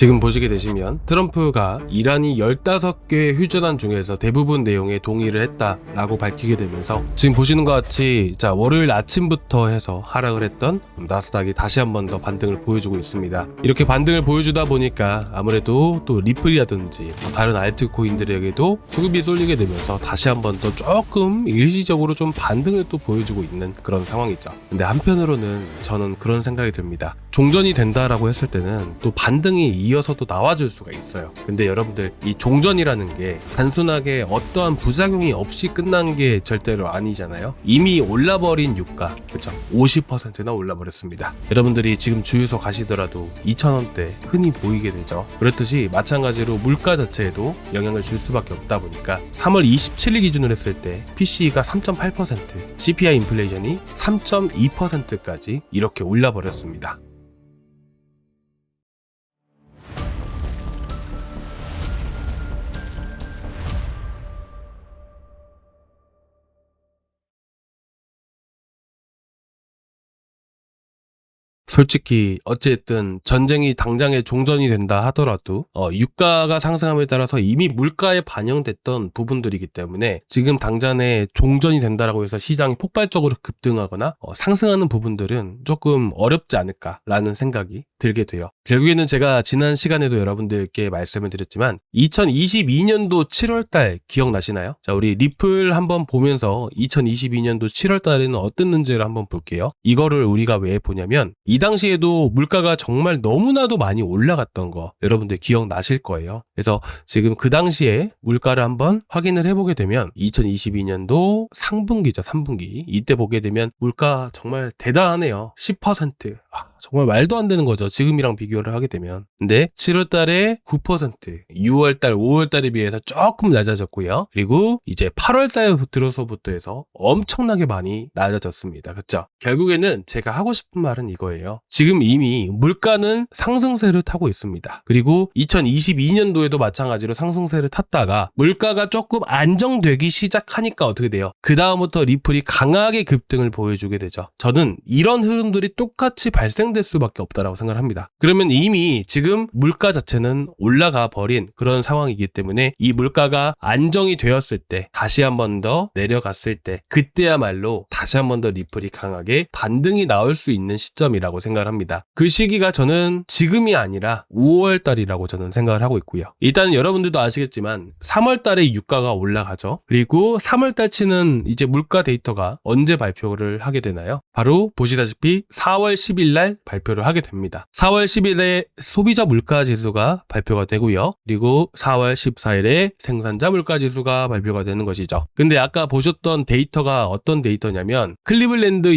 지금 보시게 되시면 트럼프가 이란이 15개 휴전안 중에서 대부분 내용에 동의를 했다라고 밝히게 되면서 지금 보시는 것 같이 월요일 아침부터 해서 하락을 했던 나스닥이 다시 한 번 더 반등을 보여주고 있습니다. 이렇게 반등을 보여주다 보니까 아무래도 또 리플이라든지 다른 알트코인들에게도 수급이 쏠리게 되면서 다시 한 번 더 조금 일시적으로 좀 반등을 또 보여주고 있는 그런 상황이죠. 근데 한편으로는 저는 그런 생각이 듭니다. 종전이 된다라고 했을 때는 또 반등이 이어서 또 나와줄 수가 있어요. 근데 여러분들 이 종전이라는 게 단순하게 어떠한 부작용이 없이 끝난 게 절대로 아니잖아요. 이미 올라버린 유가, 그쵸? 50%나 올라버렸습니다. 여러분들이 지금 주유소 가시더라도 2,000원대 흔히 보이게 되죠. 그렇듯이 마찬가지로 물가 자체에도 영향을 줄 수밖에 없다 보니까 3월 27일 기준으로 했을 때 PCE가 3.8%, CPI 인플레이션이 3.2%까지 이렇게 올라버렸습니다. 솔직히 어쨌든 전쟁이 당장에 종전이 된다 하더라도 유가가 상승함에 따라서 이미 물가에 반영됐던 부분들이기 때문에 지금 당장에 종전이 된다라고 해서 시장이 폭발적으로 급등하거나 상승하는 부분들은 조금 어렵지 않을까라는 생각이 들게 돼요. 결국에는 제가 지난 시간에도 여러분들께 말씀을 드렸지만 2022년도 7월달 기억나시나요? 자, 우리 리플 한번 보면서 2022년도 7월달에는 어땠는지를 한번 볼게요. 이거를 우리가 왜 보냐면 이 당시에도 물가가 정말 너무나도 많이 올라갔던 거 여러분들 기억나실 거예요. 그래서 지금 그 당시에 물가를 한번 확인을 해보게 되면 2022년도 상분기죠. 3분기. 이때 보게 되면 물가 정말 대단하네요. 10%. 정말 말도 안 되는 거죠. 지금이랑 비교를 하게 되면. 근데 7월 달에 9%, 6월 달, 5월 달에 비해서 조금 낮아졌고요. 그리고 이제 8월 달 들어서부터 해서 엄청나게 많이 낮아졌습니다. 그쵸? 결국에는 제가 하고 싶은 말은 이거예요. 지금 이미 물가는 상승세를 타고 있습니다. 그리고 2022년도에도 마찬가지로 상승세를 탔다가 물가가 조금 안정되기 시작하니까 어떻게 돼요? 그 다음부터 리플이 강하게 급등을 보여주게 되죠. 저는 이런 흐름들이 똑같이 발생될 수밖에 없다라고 생각을 합니다. 그러면 이미 지금 물가 자체는 올라가 버린 그런 상황이기 때문에 이 물가가 안정이 되었을 때 다시 한 번 더 내려갔을 때 그때야말로 다시 한 번 더 리플이 강하게 반등이 나올 수 있는 시점이라고 생각을 합니다. 그 시기가 저는 지금이 아니라 5월 달이라고 저는 생각을 하고 있고요. 일단 여러분들도 아시겠지만 3월 달에 유가가 올라가죠. 그리고 3월 달치는 이제 물가 데이터가 언제 발표를 하게 되나요? 바로 보시다시피 4월 10일 날 발표를 하게 됩니다. 4월 10일에 소비자 물가 지수가 발표가 되고요. 그리고 4월 14일에 생산자 물가 지수가 발표가 되는 것이죠. 근데 아까 보셨던 데이터가 어떤 데이터냐면 클리블랜드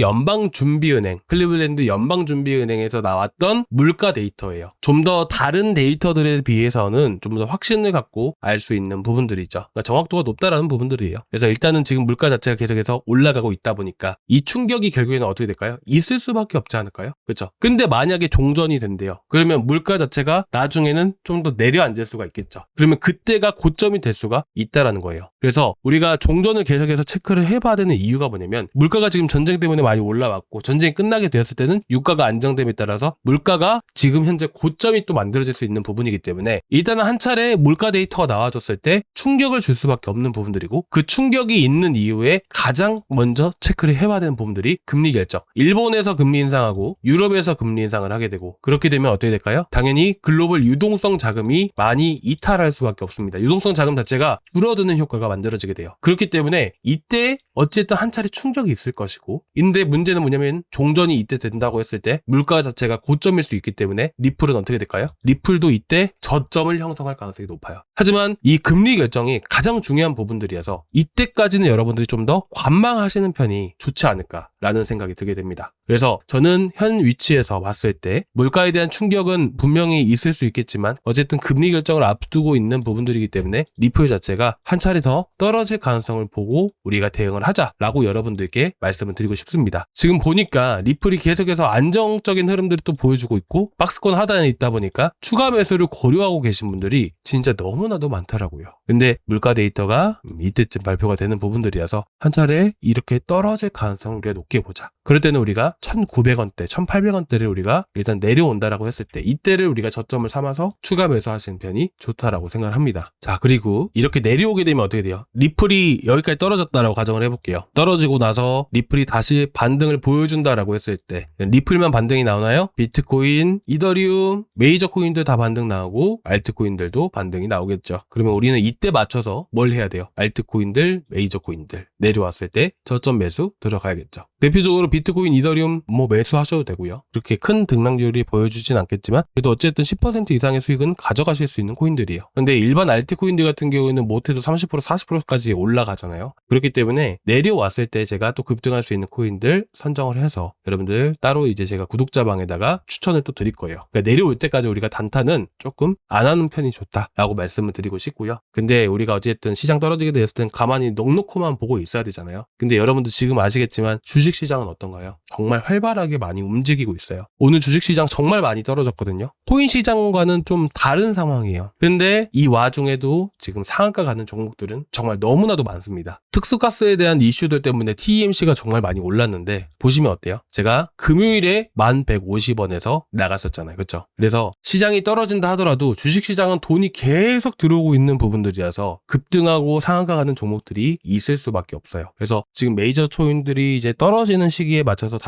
연방준비은행에서 나왔던 물가 데이터예요. 좀 더 다른 데이터들에 비해서는 좀 더 확신을 갖고 알 수 있는 부분들이죠. 그러니까 정확도가 높다라는 부분들이에요. 그래서 일단은 지금 물가 자체가 계속해서 올라가고 있다 보니까 이 충격이 결국에는 어떻게 될까요? 있을 수밖에 없지 않을까요? 그렇죠? 근데 만약에 종전이 된대요. 그러면 물가 자체가 나중에는 좀 더 내려앉을 수가 있겠죠. 그러면 그때가 고점이 될 수가 있다라는 거예요. 그래서 우리가 종전을 계속해서 체크를 해봐야 되는 이유가 뭐냐면 물가가 지금 전쟁 때문에 많이 올라왔고 전쟁이 끝나게 되었을 때는 유가가 안정됨에 따라서 물가가 지금 현재 고점이 또 만들어질 수 있는 부분이기 때문에 일단은 한 차례 물가 데이터가 나와줬을 때 충격을 줄 수밖에 없는 부분들이고 그 충격이 있는 이후에 가장 먼저 체크를 해봐야 되는 부분들이 금리 결정. 일본에서 금리 인상하고 유럽에서 금리 인상을 하게 되고 그렇게 되면 어떻게 될까요? 당연히 글로벌 유동성 자금이 많이 이탈할 수밖에 없습니다. 유동성 자금 자체가 줄어드는 효과가 만들어지게 돼요. 그렇기 때문에 이때 어쨌든 한 차례 충격이 있을 것이고 근데 문제는 뭐냐면 종전이 이때 된다고 했을 때 물가 자체가 고점일 수 있기 때문에 리플은 어떻게 될까요? 리플도 이때 저점을 형성할 가능성이 높아요. 하지만 이 금리 결정이 가장 중요한 부분들이어서 이때까지는 여러분들이 좀 더 관망하시는 편이 좋지 않을까라는 생각이 들게 됩니다. 그래서 저는 현 위치에서 봤을 때 물가에 대한 충격은 분명히 있을 수 있겠지만 어쨌든 금리 결정을 앞두고 있는 부분들이기 때문에 리플 자체가 한 차례 더 떨어질 가능성을 보고 우리가 대응을 하자라고 여러분들께 말씀을 드리고 싶습니다. 지금 보니까 리플이 계속해서 안정적인 흐름들을 또 보여주고 있고 박스권 하단에 있다 보니까 추가 매수를 고려하고 계신 분들이 진짜 너무나도 많더라고요. 근데 물가 데이터가 이때쯤 발표가 되는 부분들이어서 한 차례 이렇게 떨어질 가능성을 우리가 높게 보자. 그럴 때는 우리가 1,900원대, 2,800원대를 우리가 일단 내려온다라고 했을 때 이때를 우리가 저점을 삼아서 추가 매수하시는 편이 좋다라고 생각을 합니다. 자, 그리고 이렇게 내려오게 되면 어떻게 돼요? 리플이 여기까지 떨어졌다라고 가정을 해볼게요. 떨어지고 나서 리플이 다시 반등을 보여준다라고 했을 때 리플만 반등이 나오나요? 비트코인, 이더리움, 메이저 코인들 다 반등 나오고 알트코인들도 반등이 나오겠죠. 그러면 우리는 이때 맞춰서 뭘 해야 돼요? 알트코인들, 메이저 코인들 내려왔을 때 저점 매수 들어가야겠죠. 대표적으로 비트코인, 이더리움 매수하셔도 되고요. 그렇게 큰 등락률이 보여주진 않겠지만 그래도 어쨌든 10% 이상의 수익은 가져가실 수 있는 코인들이에요. 근데 일반 알트코인들 같은 경우에는 못해도 30%, 40%까지 올라가잖아요. 그렇기 때문에 내려왔을 때 제가 또 급등할 수 있는 코인들 선정을 해서 여러분들 따로 이제 제가 구독자방에다가 추천을 또 드릴 거예요. 그러니까 내려올 때까지 우리가 단타는 조금 안 하는 편이 좋다라고 말씀을 드리고 싶고요. 근데 우리가 어쨌든 시장 떨어지게 되었을 땐 가만히 넉놓고만 보고 있어야 되잖아요. 근데 여러분들 지금 아시겠지만 주식시장은 어떤가요? 정말 활발하게 많이 움직이고 있어요. 오늘 주식시장 정말 많이 떨어졌거든요. 코인 시장과는 좀 다른 상황이에요. 근데 이 와중에도 지금 상한가 가는 종목들은 정말 너무나도 많습니다. 특수가스에 대한 이슈들 때문에 TMC가 정말 많이 올랐는데 보시면 어때요? 제가 금요일에 1150원에서 나갔었잖아요. 그렇죠? 그래서 시장이 떨어진다 하더라도 주식시장은 돈이 계속 들어오고 있는 부분들이라서 급등하고 상한가 가는 종목들이 있을 수밖에 없어요. 그래서 지금 메이저 코인들이 이제 떨어지는 시기에 맞춰서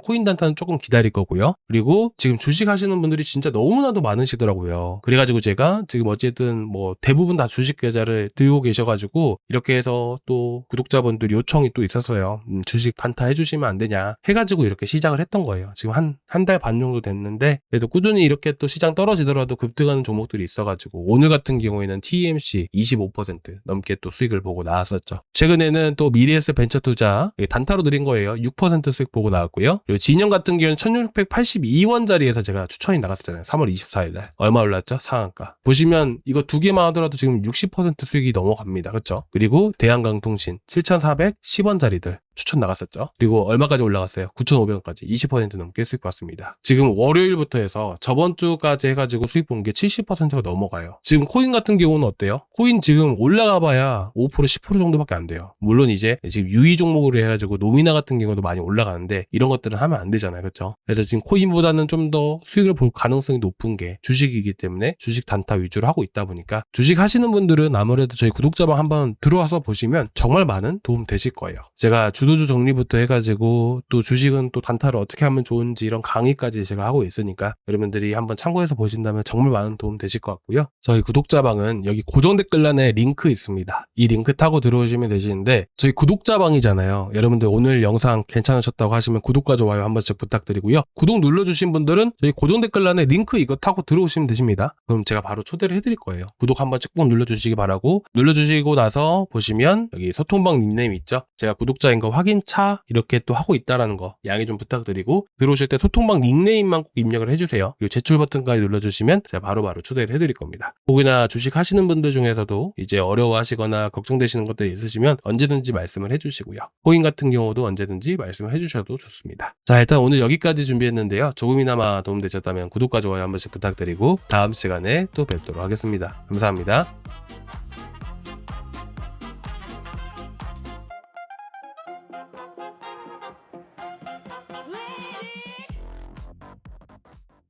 코인 단타는 조금 기다릴 거고요. 그리고 지금 주식 하시는 분들이 진짜 너무나도 많으시더라고요. 그래가지고 제가 지금 어쨌든 대부분 다 주식 계좌를 들고 계셔가지고 이렇게 해서 또 구독자분들 요청이 또 있었어요. 주식 단타 해주시면 안 되냐 해가지고 이렇게 시작을 했던 거예요. 지금 한 달 반 정도 됐는데 그래도 꾸준히 이렇게 또 시장 떨어지더라도 급등하는 종목들이 있어가지고 오늘 같은 경우에는 TMC 25% 넘게 또 수익을 보고 나왔었죠. 최근에는 또 미래에셋 벤처 투자 단타로 드린 거예요. 6% 수익 보고 나왔고요. 그리고 진영 같은 경우는 1682원짜리에서 제가 추천이 나갔었잖아요. 3월 24일날 얼마 올랐죠? 상한가 보시면 이거 두 개만 하더라도 지금 60% 수익이 넘어갑니다. 그렇죠? 그리고 대한강통신 7410원짜리들 추천 나갔었죠. 그리고 얼마까지 올라갔어요? 9,500원까지 20% 넘게 수익 봤습니다. 지금 월요일부터 해서 저번 주까지 해가지고 수익 본 게 70%가 넘어가요. 지금 코인 같은 경우는 어때요? 코인 지금 올라가 봐야 5% 10% 정도밖에 안 돼요. 물론 이제 지금 유의 종목으로 해가지고 노미나 같은 경우도 많이 올라가는데 이런 것들은 하면 안 되잖아요. 그렇죠? 그래서 지금 코인보다는 좀 더 수익을 볼 가능성이 높은 게 주식이기 때문에 주식 단타 위주로 하고 있다 보니까 주식 하시는 분들은 아무래도 저희 구독자방 한번 들어와서 보시면 정말 많은 도움 되실 거예요. 제가 주도주 정리부터 해가지고 또 주식은 또 단타를 어떻게 하면 좋은지 이런 강의까지 제가 하고 있으니까 여러분들이 한번 참고해서 보신다면 정말 많은 도움 되실 것 같고요. 저희 구독자방은 여기 고정 댓글란에 링크 있습니다. 이 링크 타고 들어오시면 되시는데 저희 구독자방이잖아요. 여러분들 오늘 영상 괜찮으셨다고 하시면 구독과 좋아요 한 번씩 부탁드리고요. 구독 눌러주신 분들은 저희 고정 댓글란에 링크 이거 타고 들어오시면 되십니다. 그럼 제가 바로 초대를 해드릴 거예요. 구독 한 번씩 꼭 눌러주시기 바라고 눌러주시고 나서 보시면 여기 소통방 닉네임 있죠? 제가 구독자인 거 확인차 이렇게 또 하고 있다라는 거 양해 좀 부탁드리고 들어오실 때 소통방 닉네임만 꼭 입력을 해주세요. 그리고 제출 버튼까지 눌러주시면 제가 바로바로 초대를 해드릴 겁니다. 혹여나 주식 하시는 분들 중에서도 이제 어려워하시거나 걱정되시는 것들이 있으시면 언제든지 말씀을 해주시고요. 코인 같은 경우도 언제든지 말씀을 해주셔도 좋습니다. 자, 일단 오늘 여기까지 준비했는데요. 조금이나마 도움되셨다면 구독과 좋아요 한 번씩 부탁드리고 다음 시간에 또 뵙도록 하겠습니다. 감사합니다.